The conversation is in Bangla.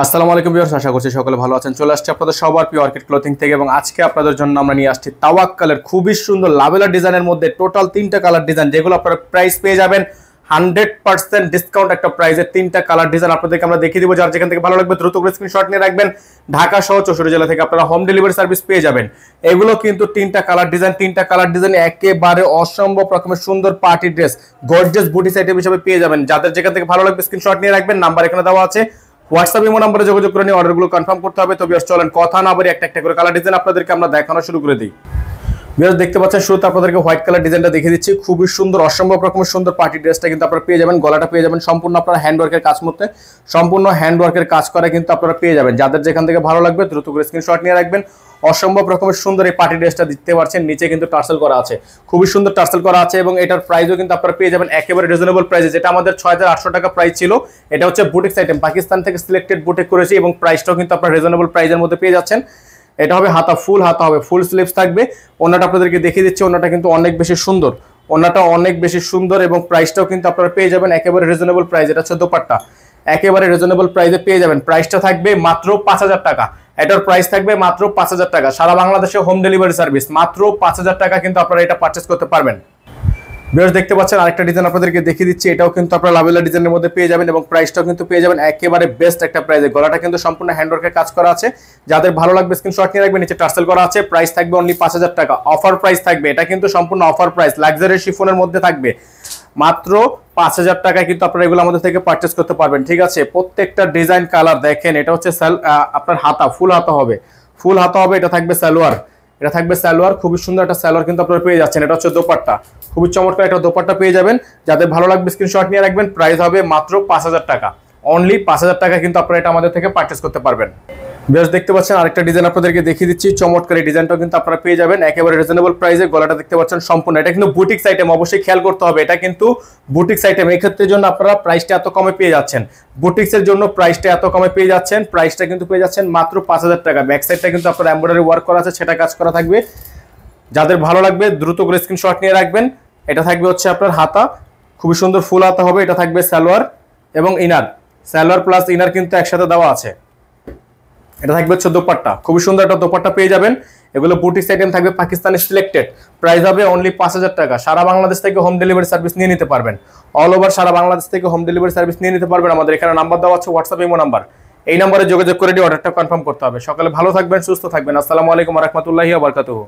আসসালামু আলাইকুম ভিউয়ার্স, আশা করছি সকলে ভালো আছেন। চলে আসছে আপনাদের সবার প্রিয় অর্কিড ক্লথিং থেকে এবং আজকে আপনাদের জন্য আমরা নিয়ে আসছি তাওয়াক্কালের খুবই সুন্দর লাভেলার ডিজাইনের মধ্যে টোটাল 3টা কালার ডিজাইন, যেগুলো আপনারা প্রাইস পেয়ে যাবেন 100% ডিসকাউন্ট একটা প্রাইসে 3টা কালার ডিজাইন আপনাদেরকে আমরা দেখিয়ে দিব। যার যেখান থেকে ভালো লাগবে দ্রুত করে স্ক্রিনশট নিয়ে রাখবেন। ঢাকা সহ 64 জেলা থেকে আপনারা হোম ডেলিভারি সার্ভিস পেয়ে যাবেন। এগুলো কিন্তু 3টা কালার ডিজাইন একেবারে অসম্ভব রকমের সুন্দর party dress, gorgeous boutique item হিসেবে পেয়ে যাবেন। যাদের যেখান থেকে ভালো লাগবে স্ক্রিনশট নিয়ে রাখবেন। নাম্বার এখানে দেওয়া আছে, হোয়াটসঅ্যাপ ইমো নম্বরে যোগাযোগ করে নিয়ে অর্ডারগুলো কনফার্ম করতে হবে। তো ভিউয়ার্স চলেন কথা না বলে একটা একটা করে কালার ডিজাইন আপনাদেরকে আমরা দেখানো শুরু করে দিই। ভিউয়ার্স দেখতে পাচ্ছেন শুরুতে আপনাদেরকে হোয়াইট কালার ডিজাইনটা দেখিয়ে দিচ্ছি। খুবই সুন্দর অসম্ভব রকমের সুন্দর পার্টি ড্রেসটা কিন্তু আপনারা পেয়ে যাবেন। গলাটা পেয়ে যাবেন সম্পূর্ণ আপনারা হ্যান্ডওয়ার্কের কাজ মধ্যে, সম্পূর্ণ হ্যান্ডওয়ার্কের কাজ করা কিন্তু আপনারা পেয়ে যাবেন। যাদের যেখান থেকে ভালো লাগবে দ্রুত করে স্ক্রিনশট নিয়ে রাখবেন। অসম্ভব রকমের সুন্দর এই পার্টি ড্রেসটা দেখতে পাচ্ছেন, নিচে কিন্তু টার্সেল করা আছে, খুবই সুন্দর টার্সেল করা আছে এবং এটার প্রাইসও কিন্তু আপনারা পেয়ে যাবেন একেবারে রিজনেবল প্রাইসে। যেটা আমাদের 6800 টাকা প্রাইস ছিল, এটা হচ্ছে বুটিক্স আইটেম, পাকিস্তান থেকে সিলেক্টেড বুটিক করেছি এবং প্রাইসটাও কিন্তু আপনারা রিজনেবল প্রাইসের মধ্যে পেয়ে যাচ্ছেন। এটা হবে হাতা, ফুল হাতা হবে, ফুল স্লিভস থাকবে। ওন্নাটা আপনাদেরকে দেখিয়ে দিচ্ছি, ওন্নাটা কিন্তু অনেক বেশি সুন্দর, ওন্নাটা অনেক বেশি সুন্দর এবং প্রাইসটাও কিন্তু আপনারা পেয়ে যাবেন একেবারে রিজনেবল প্রাইস। এটা হচ্ছে দোপাট্টা, একেবারে রিজনেবল প্রাইসে পেয়ে যাবেন। প্রাইসটা থাকবে মাত্র 5000 টাকা। এটার প্রাইস থাকবে মাত্র 5000 টাকা। সারা বাংলাদেশে হোম ডেলিভারি সার্ভিস, মাত্র 5000 টাকা কিন্তু আপনারা এটা পারচেজ করতে পারবেন। ভিউয়ার্স দেখতে পাচ্ছেন আরেকটা ডিজাইন আপনাদেরকে দেখিয়ে দিচ্ছি। এটাও কিন্তু আপনারা লাভেলা ডিজাইনের মধ্যে পেয়ে যাবেন এবং প্রাইসটাও কিন্তু পেয়ে যাবেন একেবারে বেস্ট একটা প্রাইসে। গলাটা কিন্তু সম্পূর্ণ হ্যান্ডওয়ার্কের কাজ করা আছে। যাদের ভালো লাগবে স্ক্রিনশট নিয়ে রাখবেন। নিচে টার্সেল করা আছে। প্রাইস থাকবে অনলি 5000 টাকা। অফার প্রাইস থাকবে, এটা কিন্তু সম্পূর্ণ অফার প্রাইস, লাক্সারি শিফনের মধ্যে থাকবে। মাত্র 5000 টাকায় কিন্তু আপনারা এগুলো আমাদের থেকে পারচেজ করতে পারবেন। ঠিক আছে, প্রত্যেকটা ডিজাইন কালার দেখেন। এটা হচ্ছে আপনার হাতা, ফুল হাতা হবে, ফুল হাতা হবে। এটা থাকবে সালোয়ার, এটা থাকবে সালোয়ার, খুবই সুন্দর একটা সালোয়ার কিন্তু আপনারা পেয়ে যাচ্ছেন। এটা হচ্ছে দোপাট্টা, খুবই চমৎকার একটা দোপাট্টা পেয়ে যাবেন। যাদের ভালো লাগবে স্ক্রিনশট নিয়ে রাখবেন। প্রাইস হবে মাত্র 5000 টাকা, অনলি 5000 টাকা কিন্তু আপনারা এটা আমাদের থেকে পারচেজ করতে পারবেন। ভিউয়ার্স দেখতে পাচ্ছেন আরেকটা ডিজাইন আপনাদেরকে দেখিয়ে দিচ্ছি। চমৎকার এই ডিজাইনটাও কিন্তু আপনারা পেয়ে যাবেন একেবারে রিজনেবল প্রাইসে। গলাটা দেখতে পাচ্ছেন সম্পূর্ণ, এটা কিন্তু বুটিক্স আইটেম, অবশ্যই খেয়াল করতে হবে, এটা কিন্তু বুটিক্স আইটেম। এই ক্ষেত্রের জন্য আপনারা প্রাইসটা এত কমে পেয়ে যাচ্ছেন, বুটিক্সের জন্য প্রাইসটা এত কমে পেয়ে যাচ্ছেন। প্রাইসটা কিন্তু পেয়ে যাচ্ছেন মাত্র 5000 টাকা। ব্যাক সাইডটা কিন্তু আপনার এমব্রয়ডারি ওয়ার্ক করা আছে, সেটা কাজ করা থাকবে। যাদের ভালো লাগবে দ্রুত করে স্ক্রিনশট নিয়ে রাখবেন। এটা থাকবে হচ্ছে আপনার হাতা, খুবই সুন্দর ফুল হাতা হবে। এটা থাকবে সালোয়ার এবং ইনার, সালোয়ার প্লাস ইনার কিন্তু একসাথে দেওয়া আছে। এটা থাকবে হচ্ছে দোপাট্টা, খুবই সুন্দর একটা দোপাট্টা পেয়ে যাবেন। এগুলো বুটিক্স আইটেম থাকবে, পাকিস্তানি সিলেক্টেড। প্রাইস হবে অনলি 5000 টাকা। সারা বাংলাদেশ থেকে হোম ডেলিভারি সার্ভিস নিয়ে নিতে পারবেন। অল ওভার সারা বাংলাদেশ থেকে হোম ডেলিভারি সার্ভিস নিয়ে নিতে পারবেন। আমাদের এখানে নাম্বার দেওয়া আছে, হোয়াটসঅ্যাপ ইমো নাম্বার, এই নাম্বারে যোগাযোগ করে দিয়ে অর্ডারটা কনফার্ম করতে হবে। সকালে ভালো থাকবেন, সুস্থ থাকবেন। আসসালামু আলাইকুম ওয়া রাহমাতুল্লাহি ওয়া বারাকাতুহু।